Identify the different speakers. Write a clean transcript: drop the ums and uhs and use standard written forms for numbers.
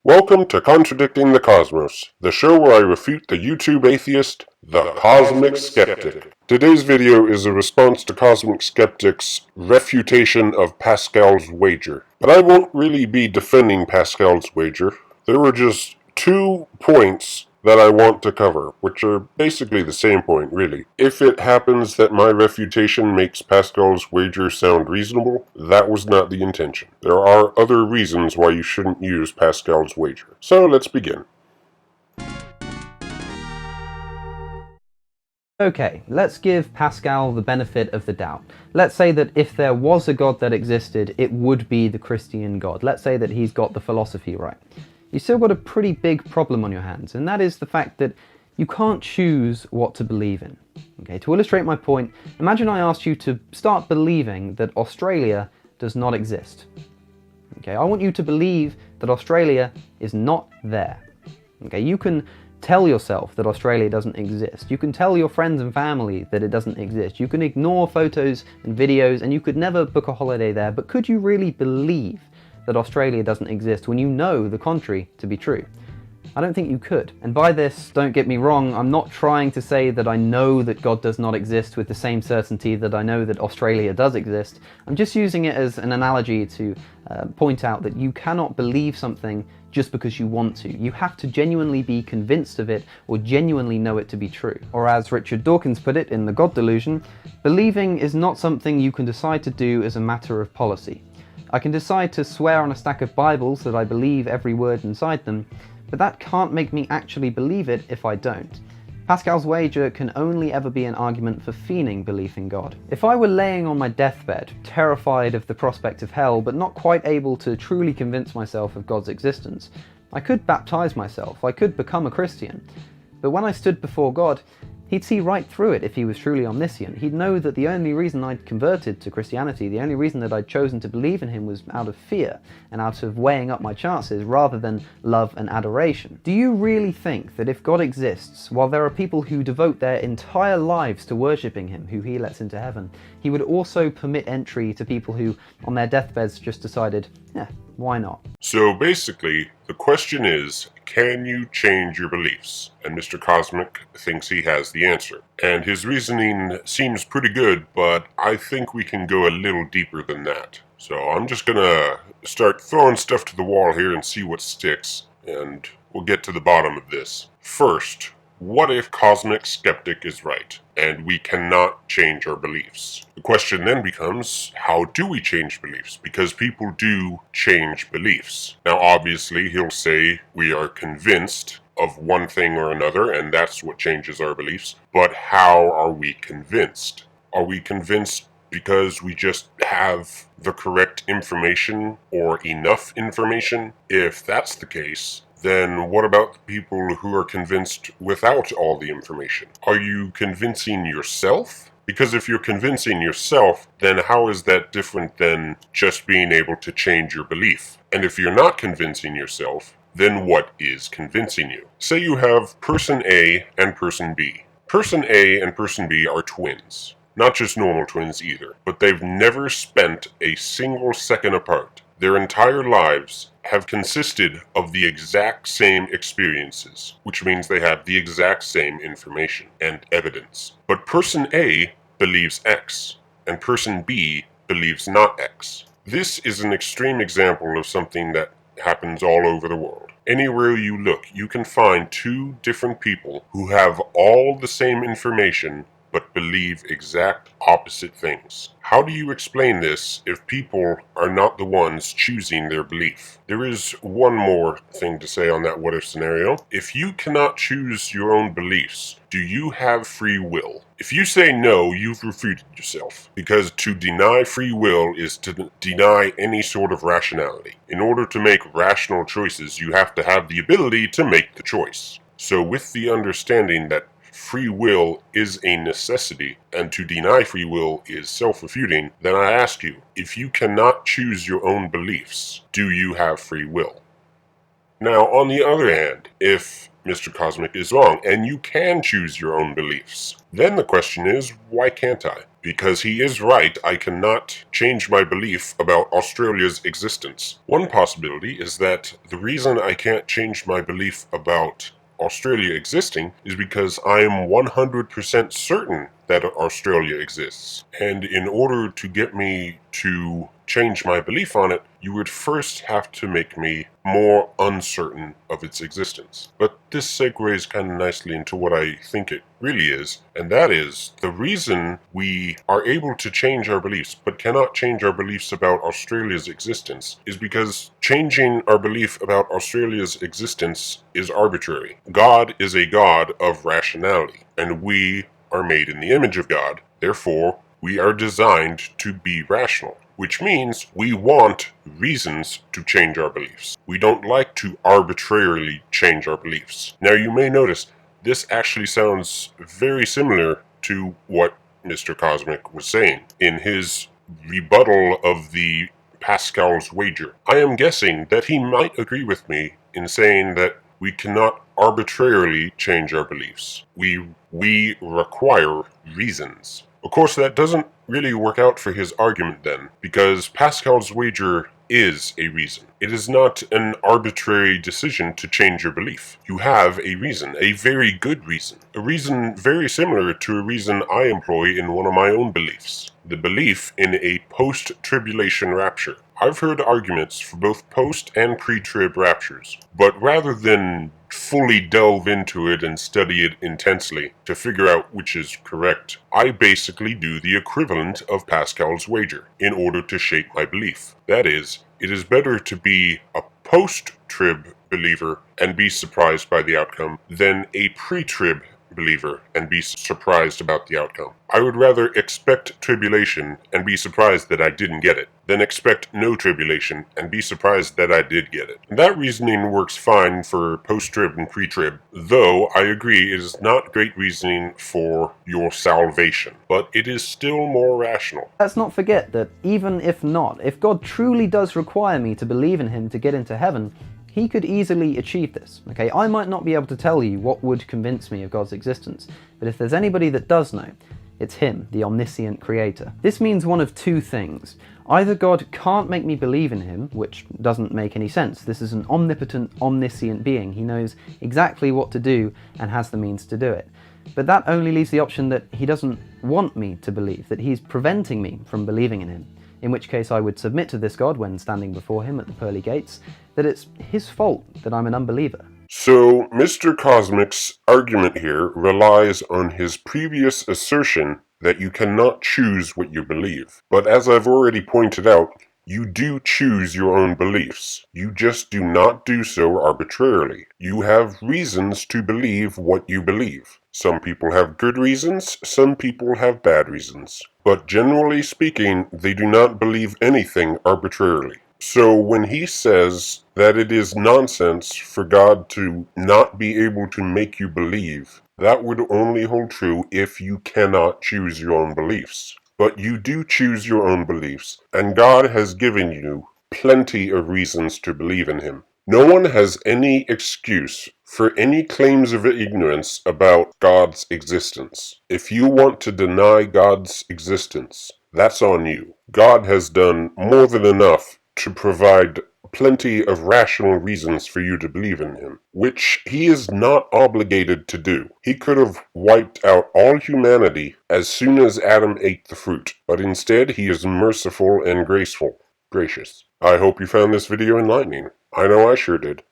Speaker 1: Welcome to Contradicting the Cosmos, the show where I refute the YouTube atheist, the Cosmic Skeptic. Today's video is a response to Cosmic Skeptic's refutation of Pascal's wager. But I won't really be defending Pascal's wager. There were just 2 points that I want to cover, which are basically the same point, really. If it happens that my refutation makes Pascal's wager sound reasonable, that was not the intention. There are other reasons why you shouldn't use Pascal's wager. So let's begin.
Speaker 2: Okay, let's give Pascal the benefit of the doubt. Let's say that if there was a God that existed, it would be the Christian God. Let's say that he's got the philosophy right. You've still got a pretty big problem on your hands, and that is the fact that you can't choose what to believe in. Okay, to illustrate my point, imagine I asked you to start believing that Australia does not exist. Okay, I want you to believe that Australia is not there. Okay, you can tell yourself that Australia doesn't exist. You can tell your friends and family that it doesn't exist. You can ignore photos and videos, and you could never book a holiday there, but could you really believe that Australia doesn't exist when you know the contrary to be true? I don't think you could. And by this, don't get me wrong, I'm not trying to say that I know that God does not exist with the same certainty that I know that Australia does exist. I'm just using it as an analogy to point out that you cannot believe something just because you want to. You have to genuinely be convinced of it or genuinely know it to be true. Or as Richard Dawkins put it in The God Delusion, believing is not something you can decide to do as a matter of policy. I can decide to swear on a stack of Bibles that I believe every word inside them, but that can't make me actually believe it if I don't. Pascal's wager can only ever be an argument for feigning belief in God. If I were laying on my deathbed, terrified of the prospect of hell, but not quite able to truly convince myself of God's existence, I could baptize myself, I could become a Christian. But when I stood before God, he'd see right through it if he was truly omniscient. He'd know that the only reason I'd converted to Christianity, the only reason that I'd chosen to believe in him was out of fear and out of weighing up my chances rather than love and adoration. Do you really think that if God exists, while there are people who devote their entire lives to worshipping him, who he lets into heaven, he would also permit entry to people who, on their deathbeds, just decided, why not?
Speaker 1: So basically, the question is, can you change your beliefs? And Mr. Cosmic thinks he has the answer. And his reasoning seems pretty good, but I think we can go a little deeper than that. So I'm just gonna start throwing stuff to the wall here and see what sticks, and we'll get to the bottom of this. First, what if Cosmic Skeptic is right, and we cannot change our beliefs? The question then becomes, how do we change beliefs? Because people do change beliefs. Now obviously he'll say we are convinced of one thing or another, and that's what changes our beliefs. But how are we convinced? Are we convinced because we just have the correct information or enough information? If that's the case, then what about the people who are convinced without all the information? Are you convincing yourself? Because if you're convincing yourself, then how is that different than just being able to change your belief? And if you're not convincing yourself, then what is convincing you? Say you have person A and person B. Person A and person B are twins. Not just normal twins either, but they've never spent a single second apart. Their entire lives have consisted of the exact same experiences, which means they have the exact same information and evidence. But person A believes X, and person B believes not X. This is an extreme example of something that happens all over the world. Anywhere you look, you can find 2 different people who have all the same information but believe exact opposite things. How do you explain this if people are not the ones choosing their belief? There is one more thing to say on that what if scenario. If you cannot choose your own beliefs, do you have free will? If you say no, you've refuted yourself, because to deny free will is to deny any sort of rationality. In order to make rational choices, you have to have the ability to make the choice. So with the understanding that free will is a necessity, and to deny free will is self-refuting, then I ask you, if you cannot choose your own beliefs, do you have free will? Now, on the other hand, if Mr. Cosmic is wrong, and you can choose your own beliefs. Then the question is, why can't I? Because he is right, I cannot change my belief about Australia's existence. One possibility is that the reason I can't change my belief about Australia existing is because I am 100% certain that Australia exists. And in order to get me to change my belief on it, you would first have to make me more uncertain of its existence. But this segues kind of nicely into what I think it really is, and that is the reason we are able to change our beliefs but cannot change our beliefs about Australia's existence is because changing our belief about Australia's existence is arbitrary. God is a God of rationality, and we are made in the image of God. Therefore, we are designed to be rational, which means we want reasons to change our beliefs. We don't like to arbitrarily change our beliefs. Now, you may notice this actually sounds very similar to what Mr. Cosmic was saying in his rebuttal of the Pascal's wager. I am guessing that he might agree with me in saying that we cannot arbitrarily change our beliefs. We require reasons. Of course, that doesn't really work out for his argument then, because Pascal's wager is a reason. It is not an arbitrary decision to change your belief. You have a reason, a very good reason. A reason very similar to a reason I employ in one of my own beliefs. The belief in a post-tribulation rapture. I've heard arguments for both post and pre-trib raptures, but rather than fully delve into it and study it intensely to figure out which is correct, I basically do the equivalent of Pascal's wager in order to shape my belief. That is, it is better to be a post-trib believer and be surprised by the outcome than a pre-trib believer and be surprised about the outcome. I would rather expect tribulation and be surprised that I didn't get it than expect no tribulation and be surprised that I did get it. And that reasoning works fine for post-trib and pre-trib, though I agree it is not great reasoning for your salvation, but it is still more rational.
Speaker 2: Let's not forget that even if God truly does require me to believe in him to get into heaven, he could easily achieve this, okay? I might not be able to tell you what would convince me of God's existence, but if there's anybody that does know, it's him, the omniscient creator. This means one of two things. Either God can't make me believe in him, which doesn't make any sense. This is an omnipotent, omniscient being. He knows exactly what to do and has the means to do it. But that only leaves the option that he doesn't want me to believe, that he's preventing me from believing in him. In which case I would submit to this God when standing before him at the pearly gates, that it's his fault that I'm an unbeliever.
Speaker 1: So, Mr. Cosmic's argument here relies on his previous assertion that you cannot choose what you believe. But as I've already pointed out, you do choose your own beliefs. You just do not do so arbitrarily. You have reasons to believe what you believe. Some people have good reasons, some people have bad reasons. But generally speaking, they do not believe anything arbitrarily. So when he says that it is nonsense for God to not be able to make you believe, that would only hold true if you cannot choose your own beliefs. But you do choose your own beliefs, and God has given you plenty of reasons to believe in him. No one has any excuse for any claims of ignorance about God's existence. If you want to deny God's existence, that's on you. God has done more than enough to provide plenty of rational reasons for you to believe in him, which he is not obligated to do. He could have wiped out all humanity as soon as Adam ate the fruit, but instead he is merciful and gracious. I hope you found this video enlightening. I know I sure did.